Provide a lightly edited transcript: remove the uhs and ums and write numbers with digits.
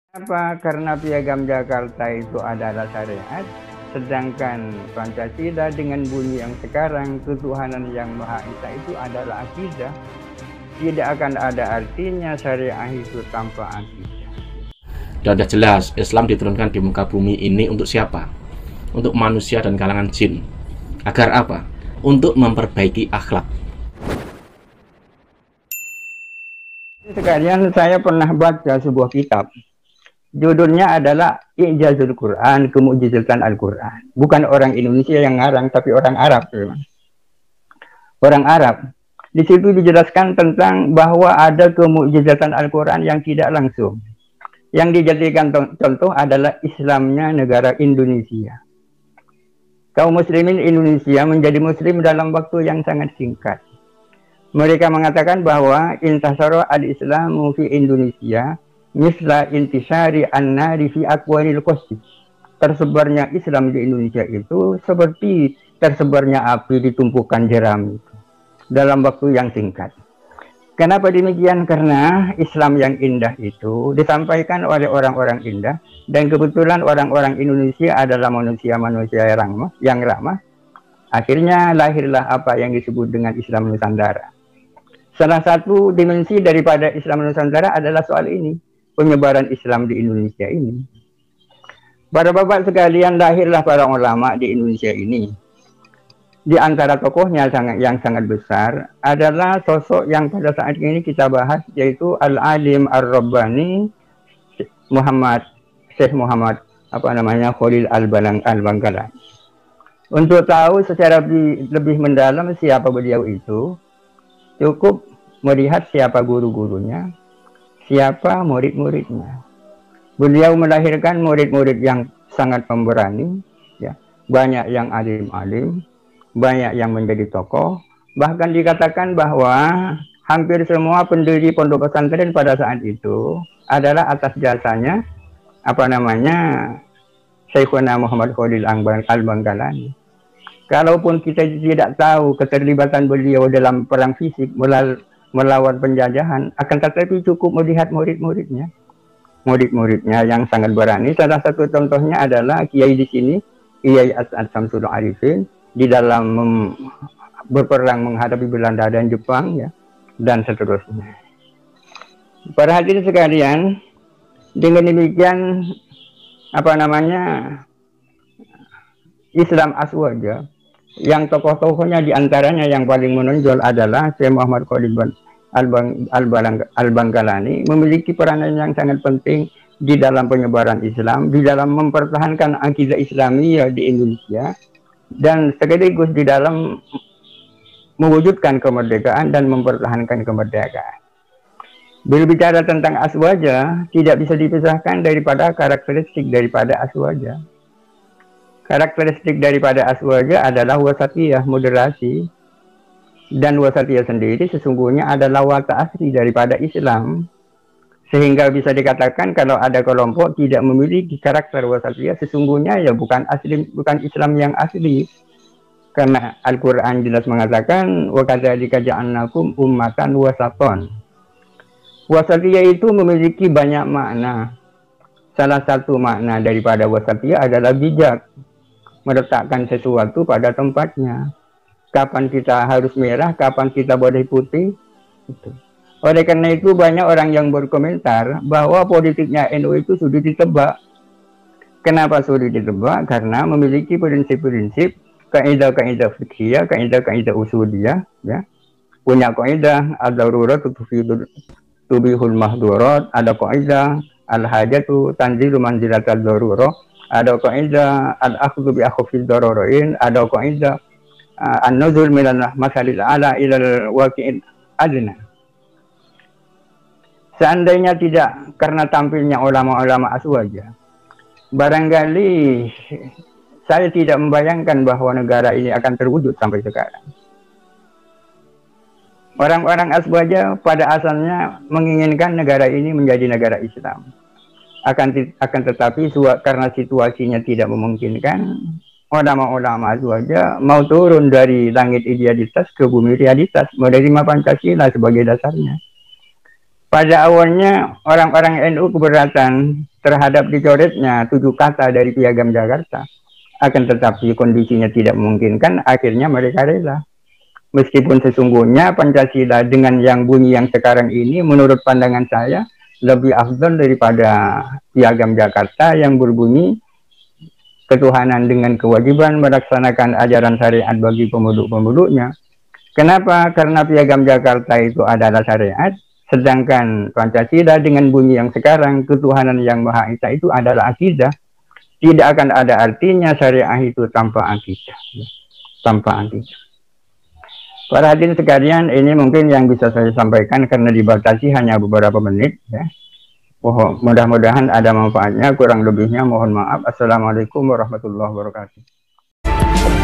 Apa? Karena Piagam Jakarta itu adalah syariat, sedangkan Pancasila dengan bunyi yang sekarang, ketuhanan yang Maha Esa itu adalah akidah. Tidak akan ada artinya syariah itu tanpa akidah. Dan sudah jelas, Islam diturunkan di muka bumi ini untuk siapa? Untuk manusia dan kalangan jin. Agar apa? Untuk memperbaiki akhlak. Sekalian saya pernah baca sebuah kitab. Judulnya adalah I'jazul Quran, Kemukjizatan Al-Quran. Bukan orang Indonesia yang ngarang, tapi orang Arab. Orang Arab. Di situ dijelaskan tentang bahwa ada kemukjizatan Al-Quran yang tidak langsung. Yang dijadikan contoh adalah Islamnya negara Indonesia. Kaum muslimin Indonesia menjadi muslim dalam waktu yang sangat singkat. Mereka mengatakan bahwa intasara al-Islamu fi Indonesia misla intisari an-nari fi aqwaril qasdi. Tersebarnya Islam di Indonesia itu seperti tersebarnya api di tumpukan jerami dalam waktu yang singkat. Kenapa demikian? Karena Islam yang indah itu disampaikan oleh orang-orang indah, dan kebetulan orang-orang Indonesia adalah manusia-manusia yang ramah. Akhirnya lahirlah apa yang disebut dengan Islam Nusantara. Salah satu dimensi daripada Islam Nusantara adalah soal ini, penyebaran Islam di Indonesia ini. Para bapak sekalian, lahirlah para ulama di Indonesia ini. Di antara tokohnya yang sangat besar adalah sosok yang pada saat ini kita bahas, yaitu Al-Alim Ar-Rabbani Syekh Muhammad Khalil Al-Bangkalani. Untuk tahu secara lebih mendalam siapa beliau itu, cukup melihat siapa guru-gurunya, siapa murid-muridnya. Beliau melahirkan murid-murid yang sangat pemberani, ya. Banyak yang alim-alim, banyak yang menjadi tokoh. Bahkan dikatakan bahwa hampir semua pendiri pondok pesantren pada saat itu adalah atas jasanya Syekhuna Muhammad Khalil Al-Bangkalani. Kalaupun kita tidak tahu keterlibatan beliau dalam perang fisik melawan penjajahan, akan tetapi cukup melihat murid-muridnya yang sangat berani. Salah satu contohnya adalah kiai di sini, Kiai As'ad Syamsul Arifin, di dalam berperang menghadapi Belanda dan Jepang, ya, dan seterusnya. Para hadirin sekalian, dengan demikian Islam Aswaja, yang tokoh-tokohnya diantaranya yang paling menonjol adalah Syekh Muhammad Khalil Al-Bangkalani, memiliki peranan yang sangat penting di dalam penyebaran Islam, di dalam mempertahankan akidah Islamiyah di Indonesia, dan sekaligus di dalam mewujudkan kemerdekaan dan mempertahankan kemerdekaan. Berbicara tentang Aswaja, tidak bisa dipisahkan daripada karakteristik daripada Aswaja. Karakteristik daripada Aswaja adalah wasatiyah, moderasi. Dan wasatiyah sendiri sesungguhnya adalah watak asli daripada Islam. Sehingga bisa dikatakan kalau ada kelompok tidak memiliki karakter wasatiyah, sesungguhnya ya bukan Islam yang asli. Karena Al-Quran jelas mengatakan wa kadzalika ja'alnakum ummatan wasaton. Wasatiyah itu memiliki banyak makna. Salah satu makna daripada wasatiyah adalah bijak, meletakkan sesuatu pada tempatnya. Kapan kita harus merah, kapan kita boleh putih, itu. Oleh karena itu banyak orang yang berkomentar bahwa politiknya NU itu sudah ditebak. Kenapa sudah ditebak? Karena memiliki prinsip-prinsip, kaidah-kaidah fiqhiyah, kaidah-kaidah usuliyah, ya. Punya kaidah ad-darurat tubihul mahdurat, ada kaidah al-hajatu tanzilu manzilatal darurat, ada kaidah al-akhdhu bi akhfid dararain, ada kaidah an-nuzul minal masalil ala ilal waqi'il adna. Seandainya tidak karena tampilnya ulama-ulama Aswaja, barangkali saya tidak membayangkan bahwa negara ini akan terwujud sampai sekarang. Orang-orang Aswaja pada asalnya menginginkan negara ini menjadi negara Islam. Akan tetapi karena situasinya tidak memungkinkan, ulama-ulama Aswaja mau turun dari langit idealitas ke bumi realitas, menerima Pancasila sebagai dasarnya. Pada awalnya orang-orang NU keberatan terhadap dicoretnya 7 kata dari Piagam Jakarta. Akan tetapi kondisinya tidak memungkinkan, akhirnya mereka rela. Meskipun sesungguhnya Pancasila dengan yang bunyi yang sekarang ini menurut pandangan saya lebih afdal daripada Piagam Jakarta yang berbunyi ketuhanan dengan kewajiban melaksanakan ajaran syariat bagi pemeluk-pemeluknya. Kenapa? Karena Piagam Jakarta itu adalah syariat, sedangkan Pancasila dengan bunyi yang sekarang ketuhanan yang Maha Esa itu adalah akidah. Tidak akan ada artinya syariah itu tanpa akidah. Tanpa akidah. Para hadirin sekalian, ini mungkin yang bisa saya sampaikan karena dibatasi hanya beberapa menit. Ya. Mudah-mudahan ada manfaatnya, kurang lebihnya mohon maaf. Assalamualaikum warahmatullahi wabarakatuh.